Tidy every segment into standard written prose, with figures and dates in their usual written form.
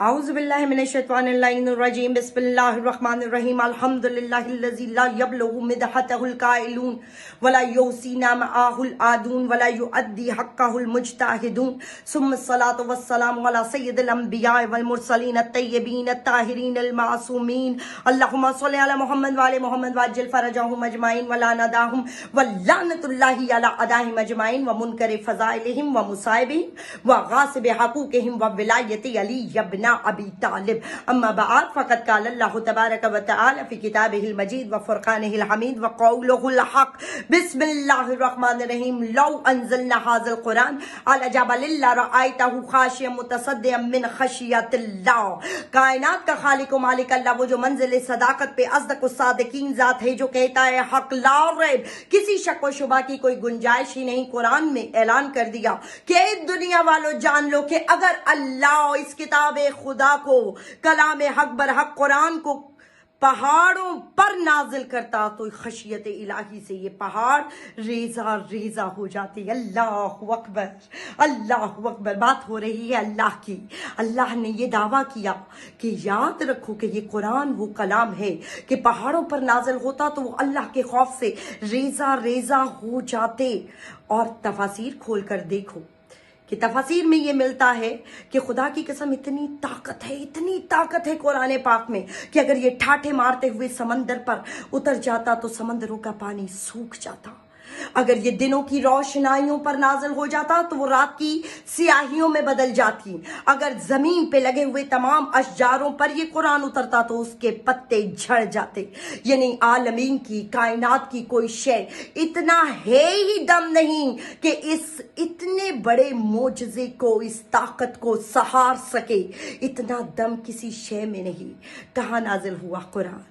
أعوذ بالله من الشيطان اللعين الرجيم بسم الله الرحمن الرحيم الحمد لله الذي لا يبلغ مدحته القائلون ولا يحصي نعمه العادون ولا يؤدي حقه المجتهدون ثم الصلاة والسلام على سيد الأنبياء والمرسلين الطيبين الطاهرين المعصومين اللهم صل على محمد وعلى محمد وعجل فرجهم أجمعين ولا نداهم ولعنة الله على أعدائهم أجمعين ومنكر فضائلهم ومصائبهم وغاصب حقوقهم وولاية علي ابن ابی طالب اما بعد فقد قال اللہ تبارک و تعالی فی کتابہ المجید و فرقانہ الحمید و قولہ الحق بسم اللہ الرحمن الرحیم لو انزلنا هذا القرآن على جبل لرأيته خاشعا متصدعا من خشیت اللہ. کائنات کا خالق و مالک اللہ وہ جو منزل صداقت پہ اصدق الصادقین ذات ہے جو کہتا ہے حق لا ریب کسی شک و شبہ کی کوئی گنجائش ہی نہیں. قرآن میں اعلان کر دیا کہ دنیا والوں جان لو کہ اگر اللہ اس کتاب خدا کو کلام حق برحق قرآن کو پہاڑوں پر نازل کرتا تو خشیت الہی سے یہ پہاڑ ریزہ ریزہ ہو جاتی. اللہ اکبر اللہ اکبر. بات ہو رہی ہے اللہ کی. اللہ نے یہ دعویٰ کیا کہ یاد رکھو کہ یہ قرآن وہ کلام ہے کہ پہاڑوں پر نازل ہوتا تو وہ اللہ کے خوف سے ریزہ ریزہ ہو جاتے. اور تفاسیر کھول کر دیکھو کہ تفاسیر میں یہ ملتا ہے کہ خدا کی قسم اتنی طاقت ہے قرآن پاک میں کہ اگر یہ ٹھاٹھے مارتے ہوئے سمندر پر اتر جاتا تو سمندروں کا پانی سوکھ جاتا. اگر یہ دنوں کی روشنائیوں پر نازل ہو جاتا تو وہ رات کی سیاہیوں میں بدل جاتی. اگر زمین پہ لگے ہوئے تمام اشجاروں پر یہ قرآن اترتا تو اس کے پتے جھڑ جاتے. یعنی عالمین کی کائنات کی کوئی شے اتنا ہے ہی دم نہیں کہ اس اتنے بڑے معجزے کو اس طاقت کو سہار سکے. اتنا دم کسی شے میں نہیں. کہاں نازل ہوا قرآن؟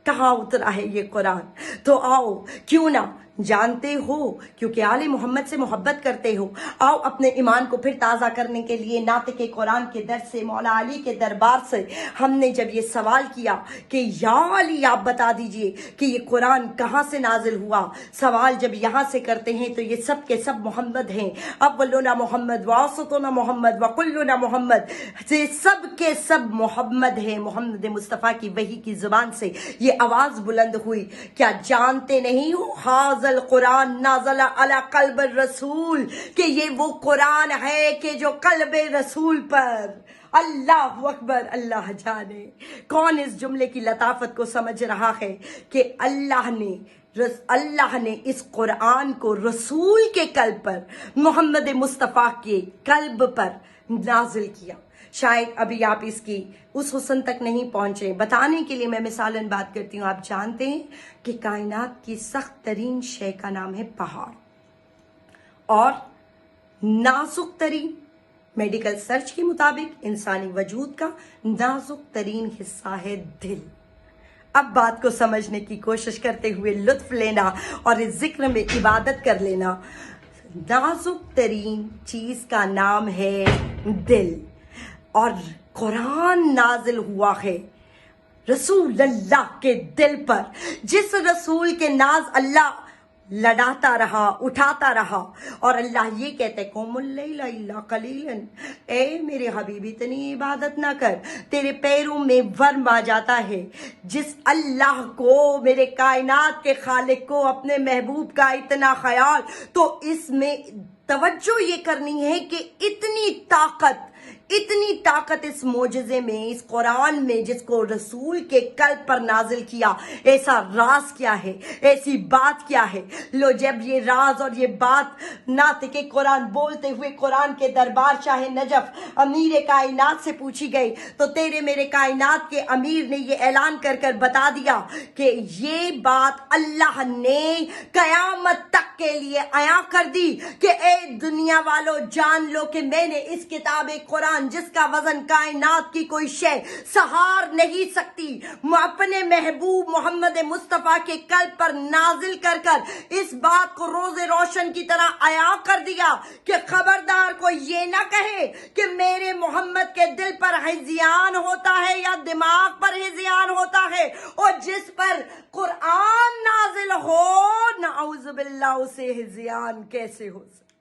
کہاں اترا ہے یہ قرآن؟ تو آؤ کیوں نہ جانتے ہو کیونکہ آل محمد سے محبت کرتے ہو آؤ اپنے ایمان کو پھر تازہ کرنے کے لیے ناطق قرآن کے در سے مولا علی کے دربار سے ہم نے جب یہ سوال کیا کہ یا علی آپ بتا دیجئے کہ یہ قرآن کہاں سے نازل ہوا. سوال جب یہاں سے کرتے ہیں تو یہ سب کے سب محمد ہیں. اولنا محمد واسطنا محمد وکلنا محمد سے سب کے سب محمد ہیں. محمد مصطفیٰ کی وحی کی زبان سے یہ آواز بلند ہوئی. کیا جانتے نہیں ہو حاضر القرآن نازل علی قلب الرسول کہ یہ وہ قرآن ہے کہ جو قلب رسول پر. اللہ اکبر. اللہ جانے کون اس جملے کی لطافت کو سمجھ رہا ہے کہ اللہ نے اس قرآن کو رسول کے قلب پر محمد مصطفیٰ کے قلب پر نازل کیا. شاید ابھی آپ اس کی اس حسن تک نہیں پہنچے. بتانے کے لیے میں مثالاً بات کرتی ہوں. آپ جانتے ہیں کہ کائنات کی سخت ترین شے کا نام ہے پہاڑ اور نازک ترین میڈیکل سرچ کے مطابق انسانی وجود کا نازک ترین حصہ ہے دل. اب بات کو سمجھنے کی کوشش کرتے ہوئے لطف لینا اور اس ذکر میں عبادت کر لینا. نازک ترین چیز کا نام ہے دل اور قرآن نازل ہوا ہے رسول اللہ کے دل پر. جس رسول کے ناز اللہ لڑاتا رہا اٹھاتا رہا اور اللہ یہ کہتے قوم اللیل الا قلیلا اے میرے حبیب اتنی عبادت نہ کر تیرے پیروں میں ورم آ جاتا ہے. جس اللہ کو میرے کائنات کے خالق کو اپنے محبوب کا اتنا خیال تو اس میں توجہ یہ کرنی ہے کہ اتنی طاقت اس معجزے میں اس قرآن میں جس کو رسول کے قلب پر نازل کیا. ایسا راز کیا ہے؟ ایسی بات کیا ہے؟ لو جب یہ راز اور یہ بات ناطق قرآن بولتے ہوئے قرآن کے دربار شاہ نجف امیر کائنات سے پوچھی گئی تو تیرے میرے کائنات کے امیر نے یہ اعلان کر بتا دیا کہ یہ بات اللہ نے قیامت تک کے لیے عیاں کر دی کہ اے دنیا والو جان لو کہ میں نے اس کتاب قرآن جس کا وزن کائنات کی کوئی شے سہار نہیں سکتی اپنے محبوب محمد مصطفیٰ کے قلب پر نازل کر اس بات کو روز روشن کی طرح عیاں کر دیا کہ خبردار کو یہ نہ کہے کہ میرے محمد کے دل پر ہذیان ہوتا ہے یا دماغ پر ہذیان ہوتا ہے اور جس پر قرآن نازل ہو نعوذ باللہ اسے ہذیان کیسے ہو سکتا.